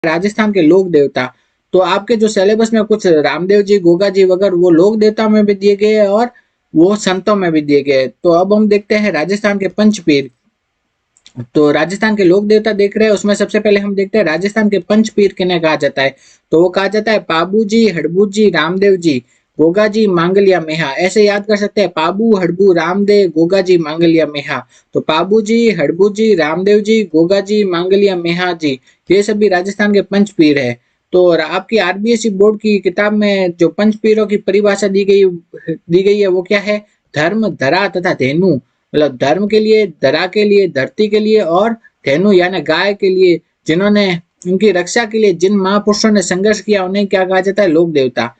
राजस्थान के लोक देवता। तो आपके जो सिलेबस में कुछ रामदेव जी, गोगा जी वगैरह वो लोक देवता में भी दिए गए हैं और वो संतों में भी दिए गए हैं। तो अब हम देखते हैं राजस्थान के पंचपीर। तो राजस्थान के लोक देवता देख रहे हैं, उसमें सबसे पहले हम देखते हैं राजस्थान के पंचपीर किन्हें कहा जाता है। तो वो कहा जाता है पाबू जी, हड़बू जी, रामदेव जी, गोगा जी, मांगलिया मेहा। ऐसे याद कर सकते हैं, पाबू, हड़बू, रामदेव, गोगा जी, मांगलिया मेहा। तो पाबू जी, हड़बू जी, रामदेव जी, गोगा जी, मांगलिया मेहा जी, ये सभी राजस्थान के पंचपीर है। तो आपकी आरबीएसई बोर्ड की किताब में जो पंचपीरों की परिभाषा दी गई है वो क्या है? धर्म, धरा तथा धेनु। मतलब धर्म के लिए, धरा के लिए, धरती के लिए और धेनु यानी गाय के लिए, जिन्होंने उनकी रक्षा के लिए जिन महापुरुषों ने संघर्ष किया उन्हें क्या कहा जाता है? लोक देवता।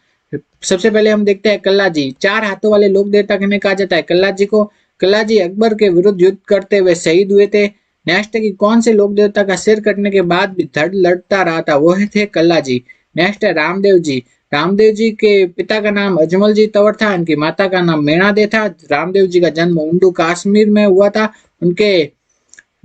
सबसे पहले हम देखते हैं कल्ला जी। चार हाथों वाले लोक देवता किन्हें कहा जाता है? कल्ला जी को। कल्ला जी अकबर के विरुद्ध युद्ध करते हुए शहीद हुए थे। नेक्स्ट है कि कौन से लोक देवता का सिर कटने के बाद भी धड़ लड़ता रहा था? वो थे कल्ला जी। नेक्स्ट है रामदेव जी। रामदेव जी के पिता का नाम अजमल जी तंवर था, इनकी माता का नाम मेणा दे था। रामदेव जी का जन्म उंडू कश्मीर में हुआ था। उनके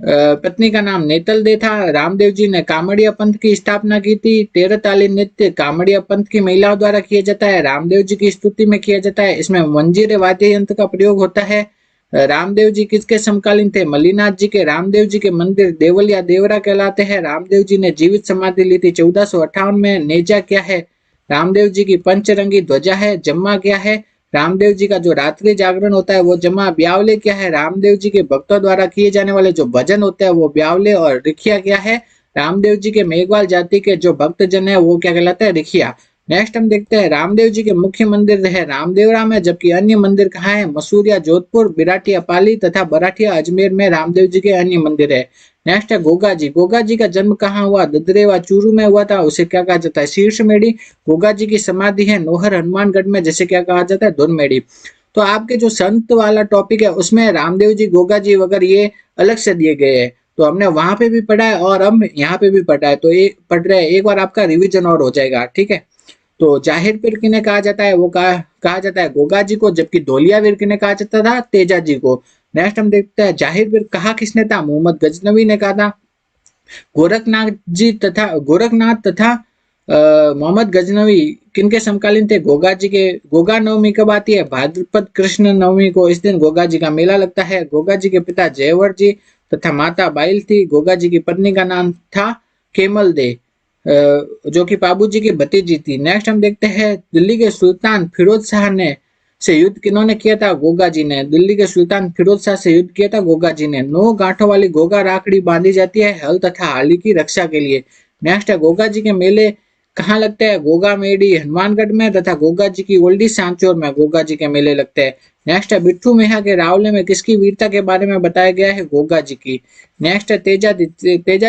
पत्नी का नाम नेतल दे था। रामदेव जी ने कामड़िया पंथ की स्थापना की थी। तेरताली नृत्य कामड़िया पंथ की महिलाओं द्वारा किया जाता है, रामदेव जी की स्तुति में किया जाता है। इसमें मंजीरे वाद्य यंत्र का प्रयोग होता है। रामदेव जी किसके समकालीन थे? मल्लीनाथ जी के। रामदेव जी के मंदिर देवलिया देवरा कहलाते हैं। रामदेव जी ने जीवित समाधि ली थी 1458 में। नेजा क्या है? रामदेव जी की पंचरंगी ध्वजा है। जम्मा क्या है? रामदेव जी का जो रात्रि जागरण होता है वो जमा। ब्यावले क्या है? रामदेव जी के भक्तों द्वारा किए जाने वाले जो भजन होते हैं वो ब्यावले। और रिखिया क्या है? रामदेव जी के मेघवाल जाति के जो भक्त जन है वो क्या कहलाता है? रिखिया। नेक्स्ट हम देखते हैं रामदेव जी के मुख्य मंदिर है रामदेवरा में, जबकि अन्य मंदिर कहाँ है? मसूरिया जोधपुर, बिराटिया पाली तथा बराठिया अजमेर में रामदेव जी के अन्य मंदिर है। नेक्स्ट है गोगा जी। गोगा जी का जन्म कहाँ हुआ? ददरेवा चूरू में हुआ था, उसे क्या कहा जाता है? शीर्षमेढ़ी। गोगा जी की समाधि है नोहर हनुमानगढ़ में, जिसे क्या कहा जाता है? धुनमेढ़ी। तो आपके जो संत वाला टॉपिक है उसमें रामदेव जी, गोगा जी वगैरह ये अलग से दिए गए हैं। तो हमने वहां पे भी पढ़ा है और हम यहाँ पे भी पढ़ा है, तो एक पढ़ रहे हैं, एक बार आपका रिवीजन और हो जाएगा। ठीक है। तो जाहिर पीर किन्हें कहा जाता है? वो कहा जाता है गोगा जी को, जबकि धोलिया वीर किन्हें कहा जाता था? तेजा जी को। नेक्स्ट हम देखते हैं जाहिर पीर कहा किसने था? मोहम्मद गजनवी ने कहा था। गोरखनाथ तथा मोहम्मद गजनवी किनके समकालीन थे? गोगा जी के। गोगा नवमी कब आती है? भाद्रपद कृष्ण नवमी को। इस दिन गोगा जी का मेला लगता है। गोगा जी के पिता जयवर जी तथा माता बाइल थी। गोगा जी की पत्नी का नाम था केमल दे, जो कि पाबू जी की भतीजी थी। नेक्स्ट हम देखते हैं दिल्ली के सुल्तान फिरोज शाह ने से युद्ध किन्होंने किया था? गोगा जी ने। दिल्ली के सुल्तान फिरोज शाह से युद्ध किया था गोगा जी ने। 9 गांठों वाली गोगा राखड़ी बांधी जाती है हल तथा हाली की रक्षा के लिए। नेक्स्ट है गोगा जी के मेले कहाँ लगते हैं? गोगा मेडी हनुमानगढ़ में तथा गोगा जी की ओल्डी सांचौर में गोगा जी के मेले लगते हैं। नेक्स्ट है बिट्ठू मेहा के रावले में किसकी वीरता के बारे में बताया गया है? गोगा जी की। नेक्स्ट है तेजा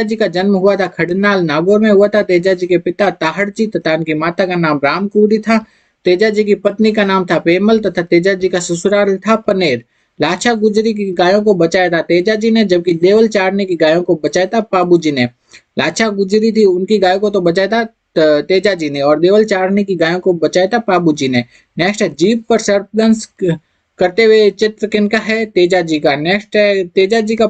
जी का जन्म हुआ था खडनाल नागौर में हुआ था। तेजा जी के पिता ताहड़ जी तथा उनकी माता का नाम रामकुरी था। तेजा जी की पत्नी का नाम था पेमल तथा तेजा जी का ससुराल था पनेर। लाछा गुजरी की गायों को बचाया था तेजा जी ने, जबकि देवल चारने की गायों को बचाया था पाबू जी ने। लाछा गुजरी थी उनकी गायों को तो बचाया था तेजा जी ने, और देवल चारने की गायों को बचाया था पाबू जी ने। नेक्स्ट है जीप पर सर्पदंश करते हुए चित्र किनका है? तेजा जी का। नेक्स्ट है तेजा जी का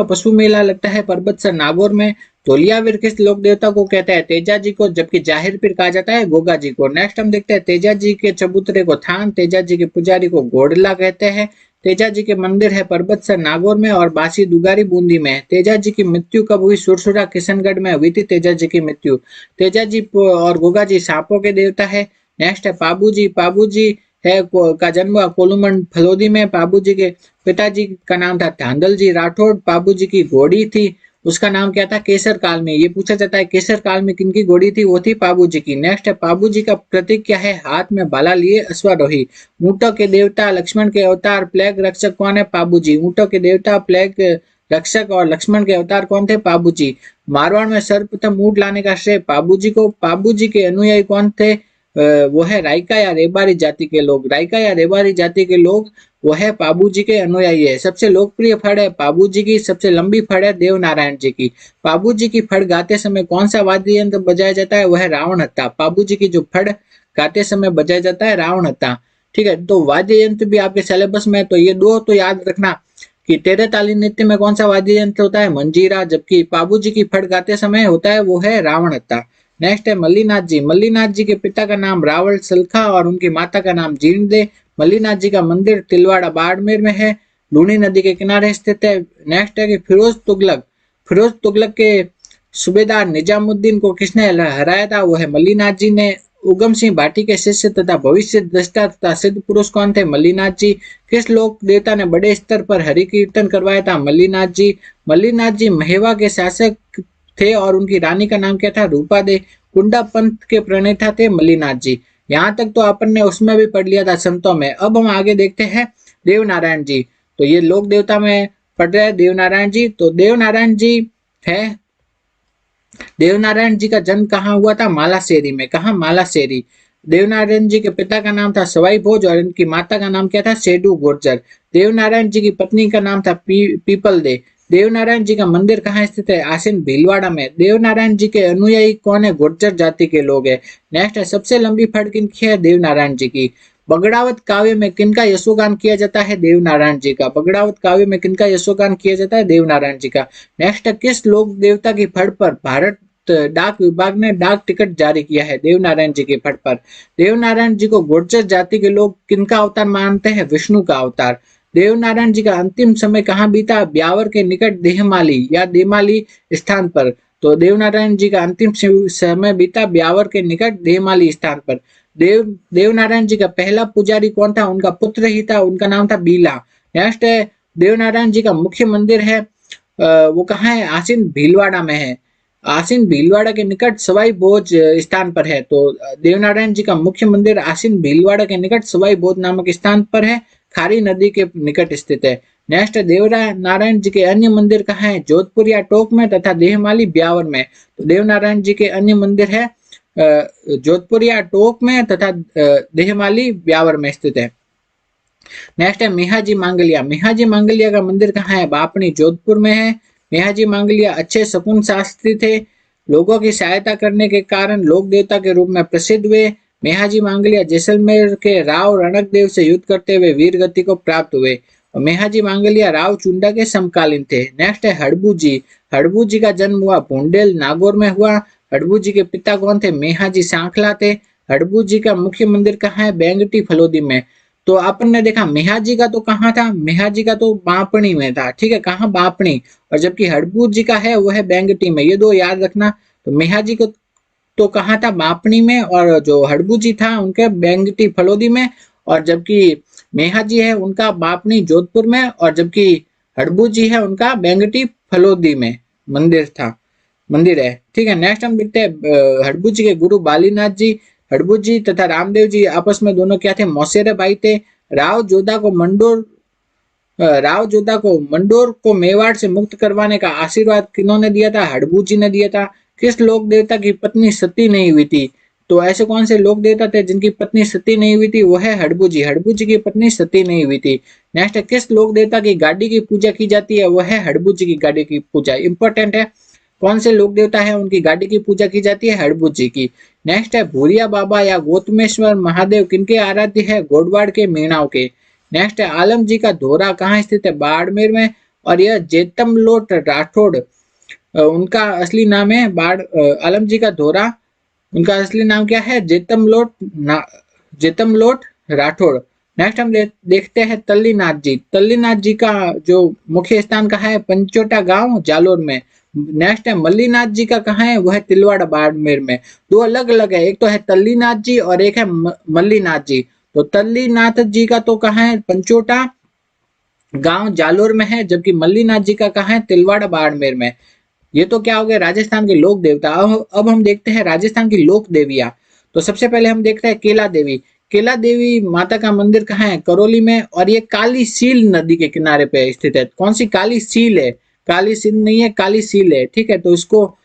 पशु मेला लगता है परबतसर नागौर में। धोलियावीर किस लोक देवता को कहते हैं? तेजा जी को, जबकि जाहिर पीर कहा जाता है गोगा जी को। नेक्स्ट हम देखते हैं तेजा जी के चबूतरे को थान, तेजा जी के पुजारी को घोड़ला कहते हैं। तेजा जी के मंदिर है परबतसर नागौर में और बासी दुगारी बूंदी में। तेजा जी की मृत्यु कब हुई? सुरसुरा किशनगढ़ में हुई थी तेजा जी की मृत्यु। तेजा जी और गोगा जी सांपों के देवता है। नेक्स्ट है पाबू जी। पाबू जी का जन्म हुआ कोलूमंड फलोदी में। पाबू जी के पिताजी का नाम था धांधल जी राठौड़। पाबू जी की घोड़ी थी, उसका नाम क्या था? केसर काल में। ये पूछा जाता है केसर काल में किनकी घोड़ी थी? वो थी पाबू जी की। नेक्स्ट है पाबू जी का प्रतीक क्या है? हाथ में भाला लिए अश्वारोही। ऊंटों के देवता, लक्ष्मण के अवतार, प्लेग रक्षक कौन है? पाबू जी। ऊंटों के देवता, प्लेग रक्षक और लक्ष्मण के अवतार कौन थे? पाबू जी। मारवाड़ में सर्वप्रथम ऊंट लाने का श्रेय पाबू जी को। पाबू जी के अनुयायी कौन थे? वो है रायका या रेबारी जाति के लोग। रायका या रेबारी जाति के लोग वो है पाबू जी के अनुयायी है। सबसे लोकप्रिय फड़ है पाबू जी की। सबसे लंबी फड़ है देव नारायण जी की। पाबू जी की फड़ गाते समय कौन सा वाद्य यंत्र बजाया जाता है? वह है रावण हत्था। पाबू जी की जो फड़ गाते समय बजाया जाता है रावण हत्था। ठीक है। तो वाद्य यंत्र भी आपके सिलेबस में, तो ये दो तो याद रखना कि तेरे ताली नृत्य में कौन सा वाद्य यंत्र होता है, मंजीरा, जबकि बाबूजी की फट गाते समय होता है वो है रावणहत्था। नेक्स्ट है मल्लीनाथ जी। मल्लीनाथ जी के पिता का नाम रावल सलखा और उनकी माता का नाम जीर्णदे। मल्लीनाथ जी का मंदिर तिलवाड़ा बाड़मेर में है, लूनी नदी के किनारे स्थित है। नेक्स्ट है कि फिरोज तुगलक। फिरोज तुगलक के सूबेदार निजामुद्दीन को किसने हराया था, वो है मल्लीनाथ जी ने। उगम सिंह भाटी के शिष्य तथा भविष्य दृष्टा तथा सिद्ध पुरुष कौन थे, मल्लीनाथ जी। किस लोक देवता ने बड़े स्तर पर हरि कीर्तन करवाया था, मल्लीनाथ जी। मल्लीनाथ जी महेवा के शासक थे और उनकी रानी का नाम क्या था, रूपा दे। कुंडा पंथ के प्रणेता थे मल्लीनाथ जी। यहाँ तक तो अपन ने उसमें भी पढ़ लिया था संतों में। अब हम आगे देखते हैं देवनारायण जी। तो ये लोक देवता में पढ़ रहे हैं देवनारायण जी। तो देवनारायण जी है, देवनारायण जी का जन्म कहाँ हुआ था, मालासेरी में। कहाँ, मालासेरी। देवनारायण जी के पिता का नाम था सवाई भोज और इनकी माता का नाम क्या था, सेडू गुर्जर। देवनारायण जी की पत्नी का नाम था पीपल दे। देवनारायण जी का मंदिर कहाँ स्थित है, आसीन भीलवाड़ा में। देवनारायण जी के अनुयायी कौन है, गुर्जर जाति के लोग है। नेक्स्ट है सबसे लंबी फड़ किनकी है, देवनारायण जी की। बगड़ावत काव्य में किनका यशोगान किया जाता है, देवनारायण जी का। बगड़ावत काव्य में किनका यशोगान किया जाता है, देवनारायण जी का। नेक्स्ट है किस लोक देवता की फड़ पर भारत डाक विभाग ने डाक टिकट जारी किया है, देवनारायण जी के फड़ पर। देवनारायण जी को गुर्जर जाति के लोग किनका अवतार मानते हैं, विष्णु का अवतार। देवनारायण जी का अंतिम समय कहाँ बीता, ब्यावर के निकट देहमाली या देमाली स्थान पर। तो देवनारायण जी का अंतिम समय बीता ब्यावर के निकट देहमाली स्थान पर। देवनारायण जी का पहला पुजारी कौन था, उनका पुत्र ही था, उनका नाम था बीला। नेक्स्ट है देवनारायण जी का मुख्य मंदिर है, वो कहाँ है, आसीन भीलवाड़ा में है। आसीन भीलवाड़ा के निकट सवाई भोज स्थान पर है। तो देवनारायण जी का मुख्य मंदिर आसीन भीलवाड़ा के निकट सवाई भोज नामक स्थान पर है, खारी नदी के निकट स्थित है। नेक्स्ट देवनारायण जी के अन्य मंदिर कहाँ है, जोधपुर या टोक में तथा देहमाली ब्यावर में। तो देवनारायण जी के अन्य मंदिर है जोधपुर या टोक में तथा देहमाली ब्यावर में स्थित है। नेक्स्ट है मेहाजी मांगलिया। मेहाजी मांगलिया का मंदिर कहाँ है, बापनी जोधपुर में है। मेहाजी मांगलिया अच्छे शकुन शास्त्री थे, लोगों की सहायता करने के कारण लोक देवता के रूप में प्रसिद्ध हुए। मेहाजी मांगलिया जैसलमेर के राव रणक देव से युद्ध करते हुए वीर गति को प्राप्त हुए और मेहाजी मांगलिया राव चुंडा के समकालीन थे। नेक्स्ट है हड़बू जी। हड़बू जी का जन्म हुआ भूंडेल नागौर में हुआ। हड़बू जी के पिता कौन थे, मेहाजी सांखला थे। हड़बू जी का मुख्य मंदिर कहाँ है, बेंगटी फलोदी में। तो अपन ने देखा मेहाजी का तो कहाँ था, मेहाजी का तो बापणी में था, ठीक है, कहाँ, बापणी। और जबकि हड़बू जी का है वो है बेंगटी में, ये दो याद रखना। तो मेहाजी को तो कहाँ था, बापणी में, और जो हड़बू जी था उनके बेंगटी फलोदी में। और जबकि मेहाजी है उनका बापणी जोधपुर में, और जबकि हड़बू जी है उनका बेंगटी फलोदी में मंदिर था, मंदिर है, ठीक है। नेक्स्ट हम देखते हैं हड़बू जी के गुरु बालीनाथ जी। हड़बू जी तथा रामदेव जी आपस में दोनों क्या थे, मौसेरे भाई थे। राव जोधा को मंडोर राव जोधा को मंडोर को मेवाड़ से मुक्त करवाने का आशीर्वाद किन्होंने दिया था, हड़बू जी ने दिया था। किस लोक देवता की पत्नी सती नहीं हुई थी, तो ऐसे कौन से लोक देवता थे जिनकी पत्नी सती नहीं हुई थी, वो है हड़बू जी। हड़बू जी की पत्नी सती नहीं हुई थी। नेक्स्ट है किस लोक देवता की गाड़ी की पूजा की जाती है, वो है हड़बू जी की गाड़ी की पूजा, इंपॉर्टेंट है। कौन से लोक देवता है उनकी गाड़ी की पूजा की जाती है, हड़बू जी की। नेक्स्ट है भूरिया बाबा या गौतमेश्वर महादेव किनके आराध्य है, गोडवाड़ के मीणाव के। नेक्स्ट है आलम जी का धोरा कहाँ स्थित है, बाड़मेर में। और यह जेतमलोट राठौड़ उनका असली नाम है। आलम जी का धोरा, उनका असली नाम क्या है, जेतमलोट राठौड़। नेक्स्ट हम देखते हैं तल्लीनाथ जी। तल्लीनाथ जी का जो मुख्य स्थान कहाँ है, पंचोटा गांव जालोर में। नेक्स्ट है मल्लीनाथ जी का कहाँ है, वह है तिलवाड़ा बाड़मेर में। दो अलग अलग है, एक तो है तल्लीनाथ जी और एक है मल्लीनाथ जी। तो तल्लीनाथ जी का तो कहाँ है, पंचोटा गांव जालोर में है, जबकि मल्लीनाथ जी का कहाँ है, तिलवाड़ा बाड़मेर में। ये तो क्या हो गया राजस्थान के लोक देवता। अब हम देखते हैं राजस्थान की लोक देवियां। तो सबसे पहले हम देखते हैं केला देवी। केला देवी माता का मंदिर कहाँ है, करौली में, और ये काली सील नदी के किनारे पे स्थित है। कौन सी, काली सील है, काली सिंध नहीं है, काली सील है, ठीक है। तो इसको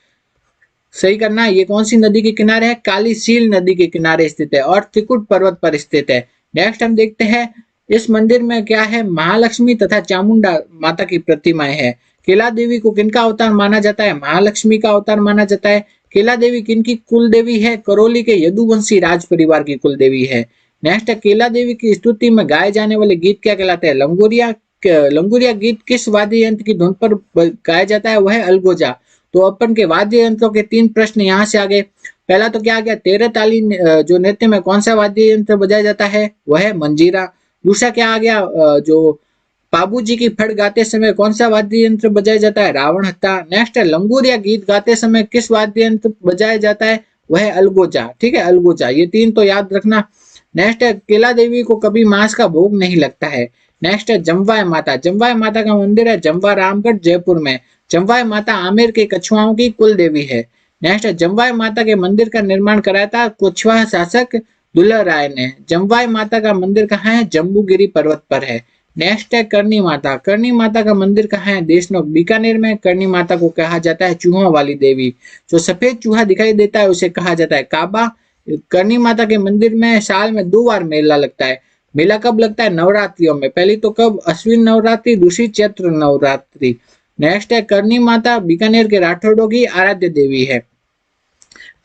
सही करना है, ये कौन सी नदी के किनारे है, काली सील नदी के किनारे स्थित है और त्रिकुट पर्वत पर स्थित है। नेक्स्ट हम देखते हैं इस मंदिर में क्या है, महालक्ष्मी तथा चामुंडा माता की प्रतिमाएं है। केला देवी को किनका अवतार माना जाता है, महालक्ष्मी का अवतार माना जाता है। केला देवी किनकी कुल देवी है, करौली के यदुवंशी राज परिवार की कुल देवी है। नेक्स्ट है केला देवी की स्तुति में गाए जाने वाले गीत क्या कहलाते हैं, लंगोरिया लंगूरिया गीत किस वाद्य यंत्र की धुन पर गाया जाता है? वह है अलगोजा। तो अपन के वाद्य यंत्रों के 3 प्रश्न यहाँ से आ गए। पहला तो क्या आ गया, तेरह ताली जो नृत्य में कौन सा वाद्य यंत्र बजाया जाता है? वह है मंजीरा। दूसरा क्या आ गया, जो बाबूजी की फड़ गाते समय कौन सा वाद्य यंत्र बजाया जाता है? रावण हत्था। नेक्स्ट है लंगूरिया गीत गाते समय किस वाद्य यंत्र बजाया जाता है? वह है अलगोजा। ठीक है, अलगोजा। ये 3 तो याद रखना। नेक्स्ट है केला देवी को कभी मांस का भोग नहीं लगता है। नेक्स्ट है जमवाय माता। जमवाय माता का मंदिर है जमवा रामगढ़ जयपुर में। जमवाय माता आमेर के कछुआओं की कुल देवी है। नेक्स्ट है जमवाय माता के मंदिर का निर्माण कराया था कुछवाहा शासक दुल्ला राय ने। जमवाय माता का मंदिर कहाँ है? जम्बूगिरी पर्वत पर है। नेक्स्ट है करनी माता। करनी माता का मंदिर कहाँ है? देशनोक बीकानेर में। करनी माता को कहा जाता है चूहों वाली देवी। जो सफेद चूहा दिखाई देता है उसे कहा जाता है काबा। करनी माता के मंदिर में साल में 2 बार मेला लगता है। मेला कब लगता है? नवरात्रियों में। पहली तो कब? अश्विन नवरात्रि, दूसरी चैत्र नवरात्रि। नेक्स्ट है करनी माता बीकानेर के राठौड़ों की आराध्य देवी है।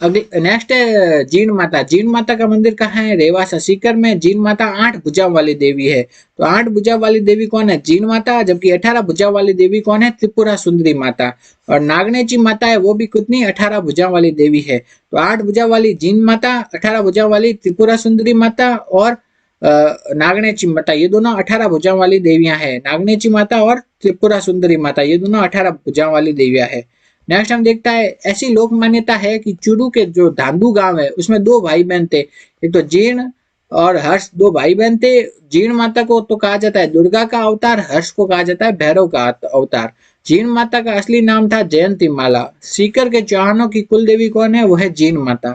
अगली नेक्स्ट है जीण माता। जीण माता का मंदिर कहाँ है? रेवासा सीकर में। जीण माता 8 भुजा वाली देवी है। तो 8 भुजा वाली देवी कौन है? जीण माता। जबकि 18 भुजा वाली देवी कौन है? त्रिपुरा सुंदरी माता। और नागनेची माता है वो भी कितनी? 18 भुजा वाली देवी है। तो 8 भुजा वाली जीण माता, 18 भुजा वाली त्रिपुरा सुंदरी माता और नागनेची माता, ये दोनों 18 भुजा वाली देवियां हैं। नागनेची माता और त्रिपुरा सुंदरी माता ये दोनों 18 भुजा वाली देवियां हैं। नेक्स्ट हम देखता है ऐसी लोक मान्यता है कि चुरू के जो धांधु गांव है उसमें 2 भाई बहन थे। एक तो जीर्ण और हर्ष, 2 भाई बहन थे। जीर्ण माता को तो कहा जाता है दुर्गा का अवतार, हर्ष को कहा जाता है भैरव का अवतार। जीर्ण माता का असली नाम था जयंती माला। सीकर के चौहानों की कुल देवी कौन है? वह है जीर्ण माता।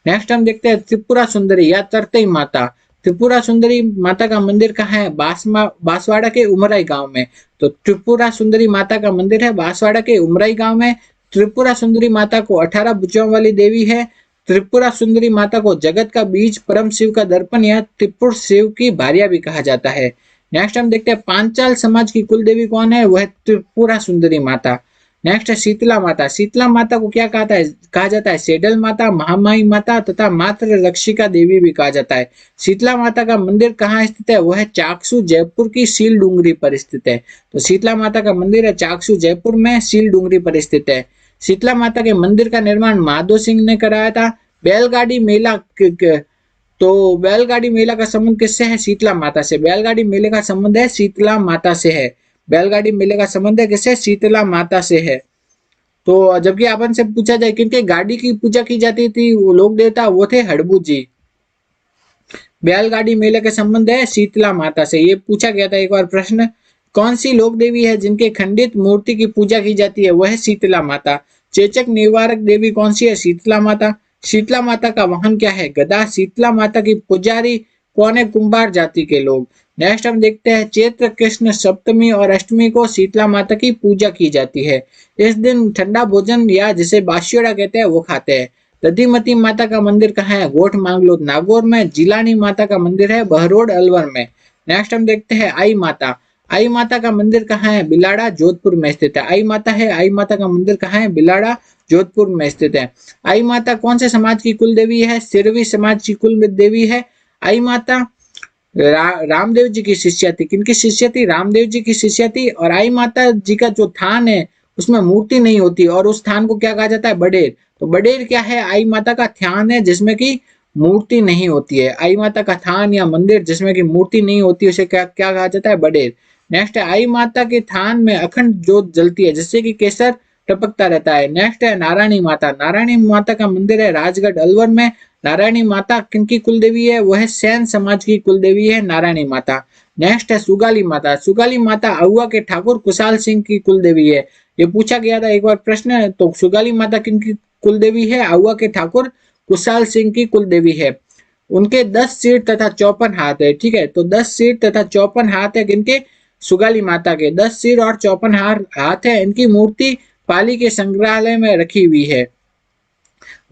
नेक्स्ट हम देखते हैं त्रिपुरा सुंदरी या तरतई माता। त्रिपुरा सुंदरी माता का मंदिर कहाँ है? बांसवाड़ा के उमराई गांव में। तो त्रिपुरा सुंदरी माता का मंदिर है बांसवाड़ा के उमराई गांव में। त्रिपुरा सुंदरी माता को 18 भुजाओं वाली देवी है। त्रिपुरा सुंदरी माता को जगत का बीज, परम शिव का दर्पण या त्रिपुर शिव की भार्या भी कहा जाता है। नेक्स्ट हम देखते हैं पांचाल समाज की कुल देवी कौन है? वह त्रिपुरा सुंदरी माता। नेक्स्ट है शीतला माता। शीतला माता को क्या कहा जाता है? सेडल माता, महामाई माता तथा मात्र रक्षिका देवी भी कहा जाता है। शीतला माता का मंदिर कहाँ स्थित है? वह चाकसू जयपुर की सील डूंगरी पर स्थित है। तो शीतला माता का मंदिर है चाकसू जयपुर में, सील डूंगरी पर स्थित है। शीतला माता के मंदिर का निर्माण माधो सिंह ने कराया था। बैलगाड़ी मेला, तो बैलगाड़ी मेला का संबंध किससे है? शीतला माता से। बैलगाड़ी मेले का संबंध है शीतला माता से है। बैलगाड़ी मेले का संबंध है किससे? शीतला माता से है। तो जबकि अपन से पूछा जाए किनके गाड़ी की पूजा की जाती थी, वो लोक देवता वो थे हड़बू जी। बैलगाड़ी मेले का संबंध है शीतला माता से, ये पूछा गया था एक बार प्रश्न। कौन सी लोक देवी है जिनके खंडित मूर्ति की पूजा की जाती है? वह है शीतला माता। चेचक निवारक देवी कौन सी है? शीतला माता। शीतला माता का वाहन क्या है? गदा। शीतला माता की पुजारी कौन है? कुंभार जाति के लोग। नेक्स्ट हम देखते हैं चैत्र कृष्ण सप्तमी और अष्टमी को शीतला माता की पूजा की जाती है। इस दिन ठंडा भोजन या जिसे बाशियोड़ा कहते हैं वो खाते हैं। दधिमती माता का मंदिर कहाँ है? गोठ मांगलोद नागौर में। जिलानी माता का मंदिर है बहरोड अलवर में। नेक्स्ट हम देखते हैं आई माता। आई माता का मंदिर कहाँ है? बिलाड़ा जोधपुर में स्थित है। आई माता है, आई माता का मंदिर कहाँ है? बिलाड़ा जोधपुर में स्थित है। आई माता कौन से समाज की कुल देवी है? सिरवी समाज की कुल देवी है। आई माता रामदेव जी की शिष्या थी। किनकी शिष्या थी? रामदेव जी की शिष्या थी। और आई माता जी का जो थान है उसमें मूर्ति नहीं होती और उस थान को क्या कहा जाता है? बडेर। तो बडेर क्या है? आई माता का थान है जिसमें की मूर्ति नहीं होती है। आई माता का थान या मंदिर जिसमें की मूर्ति नहीं होती उसे क्या क्या कहा जाता है? बडेर। नेक्स्ट है आई माता के थान में अखंड ज्योत जलती है जिससे कि केसर टपकता रहता है। नेक्स्ट है नारायणी माता। नारायणी माता का मंदिर है राजगढ़ अलवर में। नारायणी माता किनकी कुल देवी है? वह सैन समाज की कुल देवी है नारायणी माता। नेक्स्ट है सुगाली माता। सुगाली माता अहुआ के ठाकुर कुशाल सिंह की कुल देवी है। ये पूछा गया था एक बार प्रश्न। तो सुगाली माता किनकी कुल देवी है? अहुआ के ठाकुर कुशाल सिंह की कुल देवी है। उनके 10 सिर तथा 54 हाथ है। ठीक है, तो 10 सिर तथा 54 हाथ है किनके? सुगाली माता के 10 सिर और 54 हाथ है। इनकी मूर्ति पाली के संग्रहालय में रखी हुई है।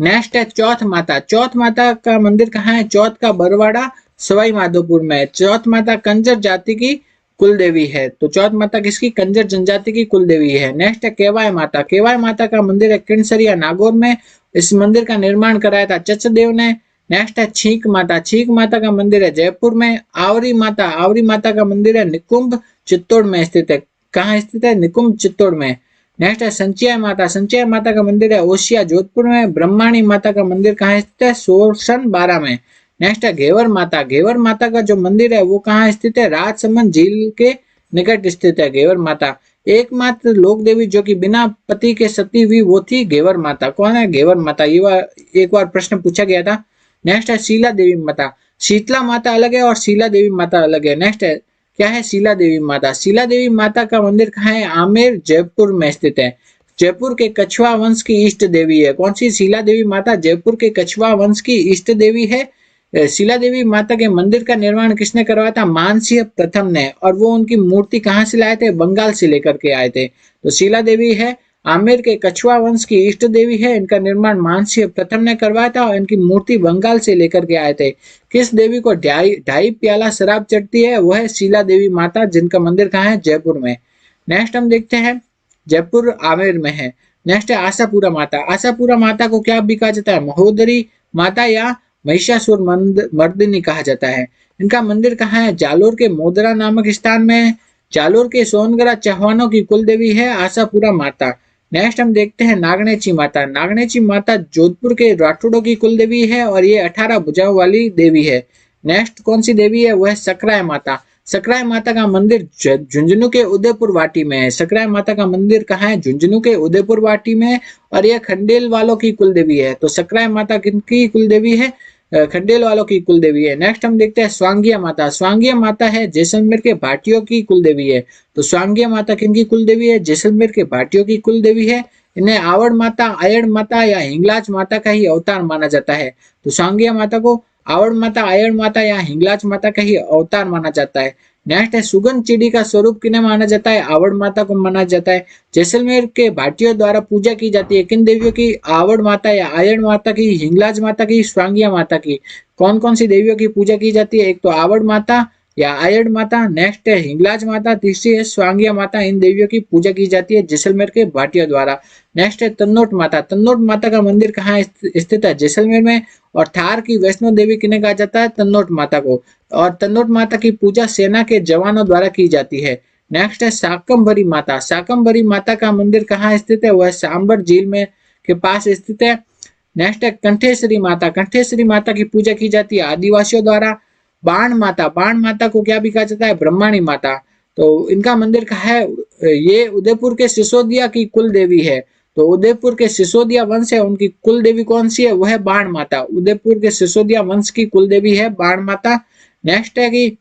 नेक्स्ट है चौथ माता। चौथ माता का मंदिर कहाँ है? चौथ का बरवाड़ा सवाई माधोपुर में। चौथ माता कंजर जाति की कुल देवी है। तो चौथ माता किसकी? कंजर जनजाति की कुल देवी है। नेक्स्ट है केवाय माता। केवाय माता का मंदिर है किणसरिया नागौर में। इस मंदिर का निर्माण कराया था चचदेव ने। नेक्स्ट है छींक माता। छींक माता का मंदिर है जयपुर में। आवरी माता। आवरी माता का मंदिर है निकुंभ चित्तौड़ में स्थित है। कहाँ स्थित है? निकुंभ चित्तौड़ में। नेक्स्ट है संचय माता। संचय माता का मंदिर है ओसिया जोधपुर में। ब्रह्माणी माता का मंदिर कहाँ स्थित है? सोरसन 12 में। नेक्स्ट है घेवर माता। घेवर माता का जो मंदिर है वो कहाँ स्थित है? राजसमंद झील के निकट स्थित है घेवर माता। एकमात्र लोक देवी जो कि बिना पति के सती हुई वो थी घेवर माता। कौन है? घेवर माता। एक बार प्रश्न पूछा गया था। नेक्स्ट है शीला देवी माता। शीतला माता अलग है और शीला देवी माता अलग है। नेक्स्ट है क्या है? शीला देवी माता। शीला देवी माता का मंदिर कहाँ है? आमेर जयपुर में स्थित है। जयपुर के कछवा वंश की इष्ट देवी है। कौन सी? शीला देवी माता जयपुर के कछवा वंश की इष्ट देवी है। शीला देवी माता के मंदिर का निर्माण किसने करवाया था? मानसिंह प्रथम ने। और वो उनकी मूर्ति कहाँ से लाए थे? बंगाल से लेकर के आए थे। तो शीला देवी है आमेर के कछवा वंश की इष्ट देवी है। इनका निर्माण मानसिंह प्रथम ने करवाया था और इनकी मूर्ति बंगाल से लेकर के आए थे। किस देवी को ढाई प्याला शराब चढ़ती है? वह है शीला देवी माता, जिनका मंदिर कहाँ है? जयपुर में। नेक्स्ट हम देखते हैं, जयपुर आमेर में है। नेक्स्ट है आशापुरा माता। आशापुरा माता को क्या भी कहा जाता है? महोदरी माता या महिषासुर मर्दिनी कहा जाता है। इनका मंदिर कहाँ है? जालोर के मोदरा नामक स्थान में। जालोर के सोनगरा चौहानों की कुल देवी है आशापुरा माता। नेक्स्ट हम देखते हैं नागनेची माता। नागनेची माता जोधपुर के राठौड़ों की कुल देवी है और ये 18 भुजाओं वाली देवी है। नेक्स्ट कौन सी देवी है? वह है सकराय माता। सकराय माता का मंदिर झुंझुनू के उदयपुर वाटी में है। सकराय माता का मंदिर कहाँ है? झुंझुनू के उदयपुर वाटी में और यह खंडेल वालों की कुल देवी है। तो सकराय माता किनकी कुल देवी है? खंडेल वालों की कुल देवी है। नेक्स्ट हम देखते हैं स्वांगिया माता। स्वांगिया माता है जैसलमेर के भाटियों की कुल देवी है। तो स्वांगिया माता किनकी कुल देवी है? जैसलमेर के भाटियों की कुल देवी है। इन्हें आवड़ माता, आयड़ माता या हिंगलाज माता का ही अवतार माना जाता है। तो स्वांगिया माता को आवड़ माता, आयड़ माता या हिंगलाज माता का ही अवतार माना जाता है। नेक्स्ट है सुगंध चिड़ी का स्वरूप किन्हें माना जाता है? आवड़ माता को माना जाता है। जैसलमेर के भाटियों द्वारा पूजा की जाती है किन देवियों की? आवड़ माता या आयड़ माता की, हिंगलाज माता की, स्वांगिया माता की। कौन कौन सी देवियों की पूजा की जाती है? एक तो आवड़ माता या आयड़ माता, नेक्स्ट है हिंगलाज माता, तीसरी है स्वांगिया माता। इन देवियों की पूजा की जाती है जैसलमेर के भाटियों द्वारा। नेक्स्ट है तन्नोट माता। तन्नोट माता का मंदिर कहाँ स्थित है? जैसलमेर में। और थार की वैष्णो देवी किन्हें कहा जाता है? तन्नोट माता को। और तन्नोट माता की पूजा सेना के जवानों द्वारा की जाती है। नेक्स्ट है शाकंभरी माता। शाकंभरी माता का मंदिर कहाँ स्थित है? वह सांबर झील में के पास स्थित है। नेक्स्ट है कंठेश्वरी माता। कंठेश्वरी माता की पूजा की जाती है आदिवासियों द्वारा। बाण माता। बाण माता को क्या भी कहा जाता है? ब्रह्माणी माता। तो इनका मंदिर कहाँ है? ये उदयपुर के सिसोदिया की कुल देवी है। तो उदयपुर के सिसोदिया वंश है, उनकी कुल देवी कौन सी है? वह है बाण माता। उदयपुर के सिसोदिया वंश की कुल देवी है बाण माता। नेक्स्ट है कि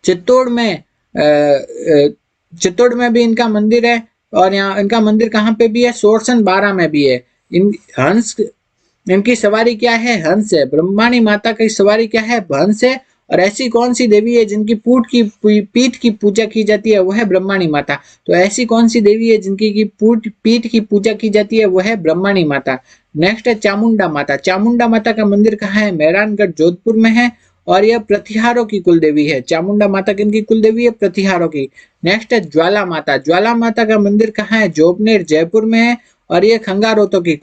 चित्तौड़ में चित्तौड़ में भी इनका मंदिर है और यहाँ इनका मंदिर कहाँ पे भी है? सोरसन 12 में भी है। इन हंस इनकी सवारी क्या है? हंस है। ब्रह्माणी माता की सवारी क्या है? हंस है। और ऐसी कौन सी देवी है जिनकी पीठ की पूजा की जाती है? वह है ब्रह्माणी माता। तो ऐसी कौन सी देवी है जिनकी की पीठ की पूजा की जाती है? वह है ब्रह्माणी माता। नेक्स्ट है चामुंडा माता। चामुंडा माता का मंदिर कहाँ है? मेहरानगढ़ जोधपुर में है और यह प्रतिहारों की कुल देवी है। चामुंडा माता किनकी कुल देवी है? प्रतिहारों की। नेक्स्ट है ज्वाला माता। ज्वाला माता का मंदिर कहाँ है? जोबनेर जयपुर में है और यह खंगारोतों की